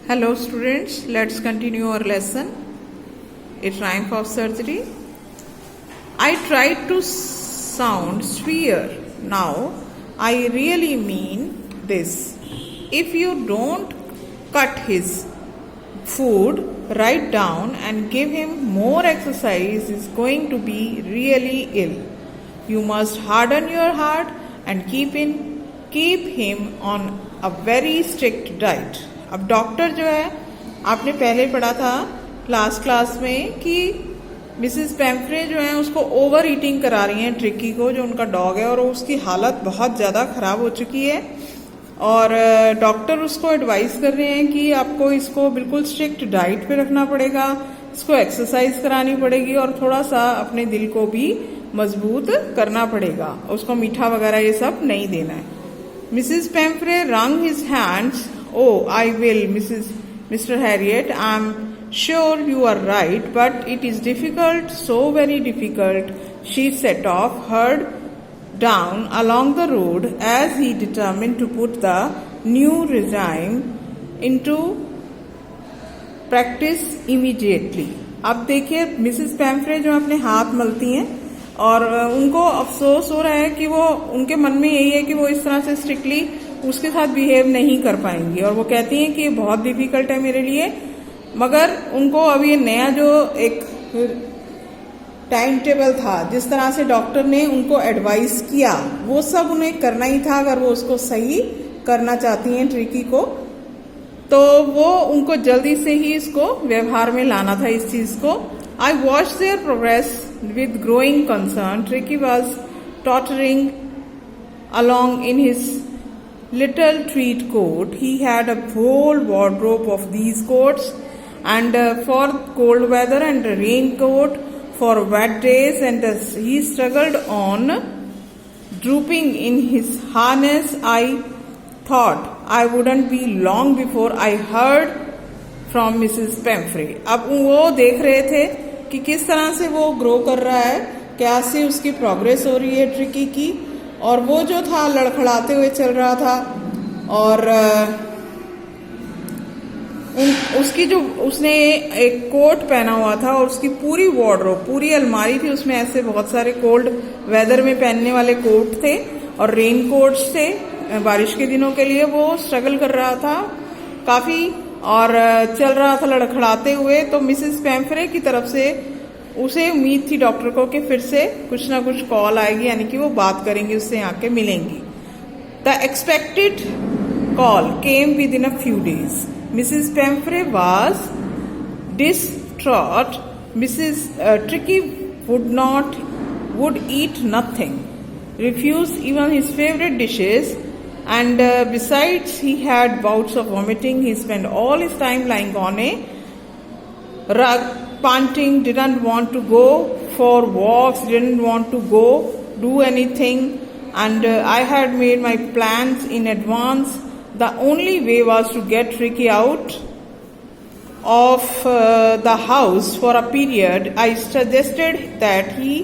Hello students, let's continue our lesson. A triumph of surgery. I tried to sound sphere. Now I really mean this. If you don't cut his food right down and give him more exercise, he's going to be really ill. You must harden your heart and keep him on a very strict diet. अब doctor जो है, आपने पहले पढ़ा था class में कि Mrs पेम्फ्रे जो है उसको ओवर ईटिंग करा रही हैं ट्रिकी को, जो उनका डॉग है, और उसकी हालत बहुत ज़्यादा ख़राब हो चुकी है और डॉक्टर उसको एडवाइस कर रहे हैं कि आपको इसको बिल्कुल स्ट्रिक्ट डाइट पे रखना पड़ेगा, इसको एक्सरसाइज करानी पड़ेगी और थोड़ा सा अपने दिल को भी मजबूत करना पड़ेगा, उसको मीठा वगैरह ये सब नहीं देना है. Mrs Pumphrey wrung his hands. Oh, I will, Mr. Harriet. I'm sure you are right, but it is difficult, so very difficult. She set off, heard down along the road as he determined to put the new regime into practice immediately. अब देखिए Mrs पेम्फ्रे जो अपने हाथ मलती हैं और उनको अफसोस हो रहा है कि वो, उनके मन में यही है कि वो इस तरह से स्ट्रिक्टली उसके साथ बिहेव नहीं कर पाएंगी और वो कहती हैं कि ये बहुत डिफिकल्ट है मेरे लिए, मगर उनको अब ये नया जो एक टाइम टेबल था, जिस तरह से डॉक्टर ने उनको एडवाइस किया, वो सब उन्हें करना ही था अगर वो उसको सही करना चाहती हैं ट्रिकी को, तो वो उनको जल्दी से ही इसको व्यवहार में लाना था इस चीज को. I watch their progress with growing concern. Tricki was tottering along in his little tweed coat. He had a whole wardrobe of these coats, and for cold weather and a raincoat for wet days, and as he struggled on, drooping in his harness, I thought I wouldn't be long before I heard from Mrs. Pemfrey. अब वो देख रहे थे कि किस तरह से वो ग्रो कर रहा है, कैसे उसकी प्रोग्रेस हो रही है ट्रिकी की, और वो जो था लड़खड़ाते हुए चल रहा था और उसकी जो, उसने एक कोट पहना हुआ था और उसकी पूरी वार्डरोब, पूरी अलमारी थी, उसमें ऐसे बहुत सारे कोल्ड वेदर में पहनने वाले कोट थे और रेन कोट्स थे बारिश के दिनों के लिए. वो स्ट्रगल कर रहा था काफी और चल रहा था लड़खड़ाते हुए. तो मिसेस पेम्फ्रे की तरफ से उसे उम्मीद थी डॉक्टर को कि फिर से कुछ ना कुछ कॉल आएगी, यानी कि वो बात करेंगी, उससे आके मिलेंगी. The expected call came within a few days. Mrs Pumphrey was distraught. Mrs Tricki would eat nothing, refused even his favorite dishes, and besides he had bouts of vomiting. He spent all his time lying on a rug, panting, didn't want to go for walks, didn't want to go do anything, and I had made my plans in advance. The only way was to get Ricky out of the house for a period. I suggested that he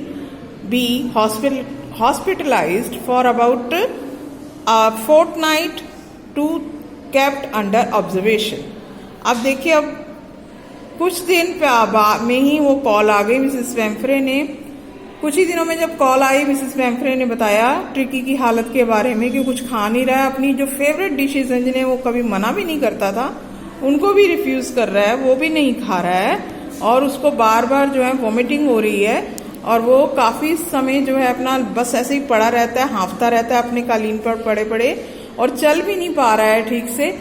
be hospitalized for about a fortnight to kept under observation. अब देखिए, अब कुछ दिन में ही वो call आ गई Mrs पेम्फ्रे ने. कुछ ही दिनों में जब कॉल आई, मिसेस पेम्फ्रे ने बताया ट्रिकी की हालत के बारे में कि कुछ खा नहीं रहा है, अपनी जो फेवरेट डिशेज हैं जिन्हें वो कभी मना भी नहीं करता था उनको भी रिफ्यूज कर रहा है, वो भी नहीं खा रहा है और उसको बार बार जो है वॉमिटिंग हो रही है और वो काफी समय जो है अपना बस ऐसे ही पड़ा रहता है, हांफता रहता है अपने कालीन पर पड़े पड़े और चल भी नहीं पा रहा है ठीक से,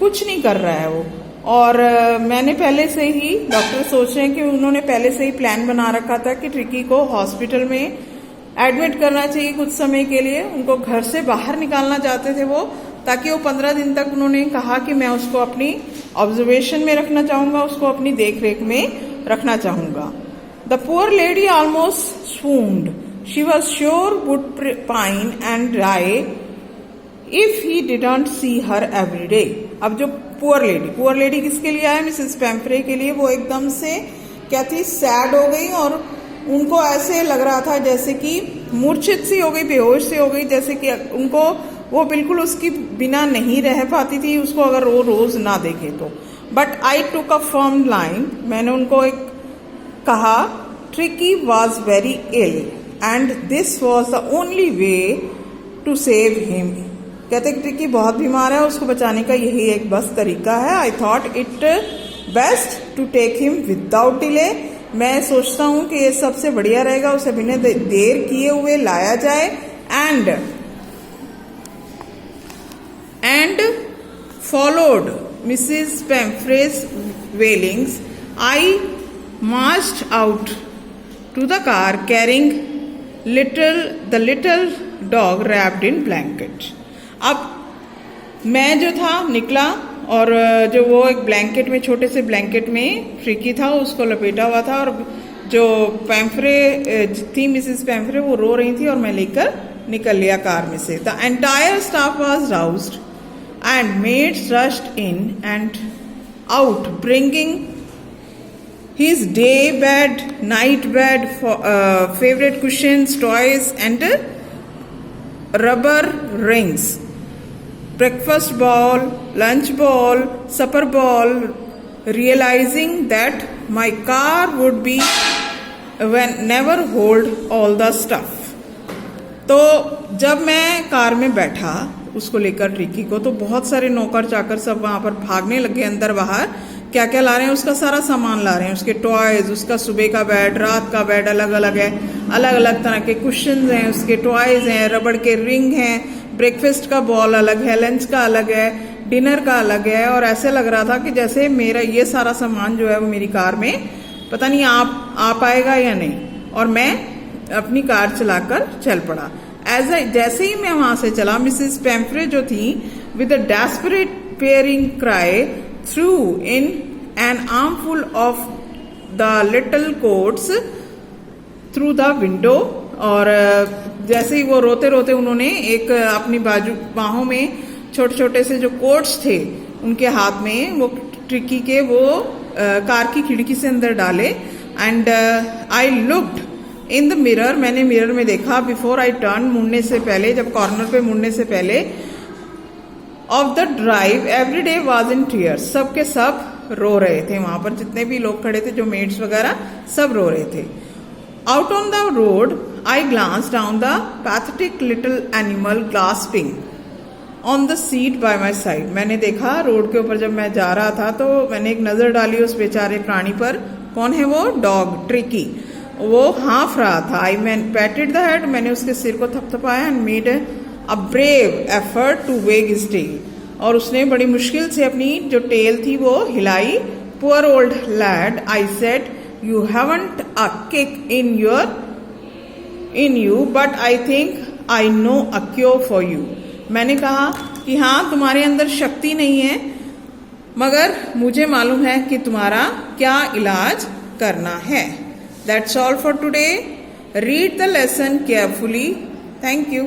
कुछ नहीं कर रहा है वो. और मैंने पहले से ही, डॉक्टर सोच रहे हैं कि उन्होंने पहले से ही प्लान बना रखा था कि ट्रिकी को हॉस्पिटल में एडमिट करना चाहिए कुछ समय के लिए. उनको घर से बाहर निकालना चाहते थे वो, ताकि वो 15 दिन तक, उन्होंने कहा कि मैं उसको अपनी ऑब्जर्वेशन में रखना चाहूंगा, उसको अपनी देख रेख में रखना चाहूंगा. The poor lady almost swooned. She was sure would pine and die if he didn't see her every day. अब जो पुअर लेडी किसके लिए आया? मिसेस पेम्फ्रे के लिए. वो एकदम से क्या थी, सैड हो गई और उनको ऐसे लग रहा था जैसे कि मूर्छित सी हो गई, बेहोश सी हो गई, जैसे कि उनको वो बिल्कुल उसकी बिना नहीं रह पाती थी, उसको अगर वो रोज ना देखे तो. But I took a firm line, मैंने उनको एक कहा, Tricki was very ill and this was the only way to save him. कहते ट्रिकी बहुत बीमार है, उसको बचाने का यही एक बस तरीका है। I thought it best to take him without delay. मैं सोचता हूं कि ये सबसे बढ़िया रहेगा उसे बिना देर किए हुए लाया जाए। And followed Mrs Pumphrey's wailings, I marched out to the car carrying the little dog wrapped in blanket। अब मैं जो था निकला और जो वो एक ब्लैंकेट में, छोटे से ब्लैंकेट में ट्रिकी था, उसको लपेटा हुआ था, और जो पेम्फ्रे थी, मिसिस पेम्फ्रे, वो रो रही थी और मैं लेकर निकल लिया कार में से। The entire staff was roused and maids rushed in and out bringing his day bed, night bed, favorite cushions, toys and rubber rings, breakfast bowl, lunch bowl, supper bowl, realizing that my car would be never hold all the stuff। तो जब मैं car में बैठा उसको लेकर tricky को, तो बहुत सारे नौकर चाकर सब वहां पर भागने लगे अंदर बाहर। क्या क्या ला रहे हैं, उसका सारा सामान ला रहे हैं, उसके टॉयज, उसका सुबह का बेड, रात का बेड अलग अलग है, अलग अलग तरह के कुशन्स हैं, उसके टॉयज हैं, रबड़ के रिंग हैं, ब्रेकफास्ट का बॉल अलग है, लंच का अलग है, डिनर का अलग है। और ऐसे लग रहा था कि जैसे मेरा ये सारा सामान जो है वो मेरी कार में पता नहीं आ पाएगा या नहीं। और मैं अपनी कार चलाकर चल पड़ा। जैसे ही मैं वहां से चला, मिसिस पेम्फ्रे जो थी with a desperate pairing cry through in an armful of the little quotes through the window. और जैसे ही वो रोते रोते उन्होंने एक अपनी बाहों में छोटे छोटे से जो कोट्स थे उनके हाथ में वो ट्रिकी के वो कार की खिड़की से अंदर डाले। And I looked in the mirror, मैंने मिरर में देखा, बिफोर आई टर्न, मुड़ने से पहले, जब कॉर्नर पे मुड़ने से पहले, of the drive every day was in tears, सब के सब रो रहे थे। वहां पर जितने भी लोग खड़े थे, जो मेड्स वगैरह, सब रो रहे थे। Out on the road I glanced down the pathetic little animal gasping on the seat by my side. मैंने देखा रोड के ऊपर, जब मैं जा रहा था तो मैंने एक नजर डाली उस बेचारे प्राणी पर। कौन है वो? Dog, Tricki. वो हाँफ रहा था। I man patted the head, मैंने उसके सिर को थपथपाया and made a brave effort to wag his tail, और उसने बड़ी मुश्किल से अपनी जो टेल थी वो हिलाई। Poor old lad, I said, you haven't a kick in you but I think I know a cure for you. मैंने कहा कि हाँ, तुम्हारे अंदर शक्ति नहीं है, मगर मुझे मालूम है कि तुम्हारा क्या इलाज करना है। That's all for today. Read the lesson carefully. Thank you.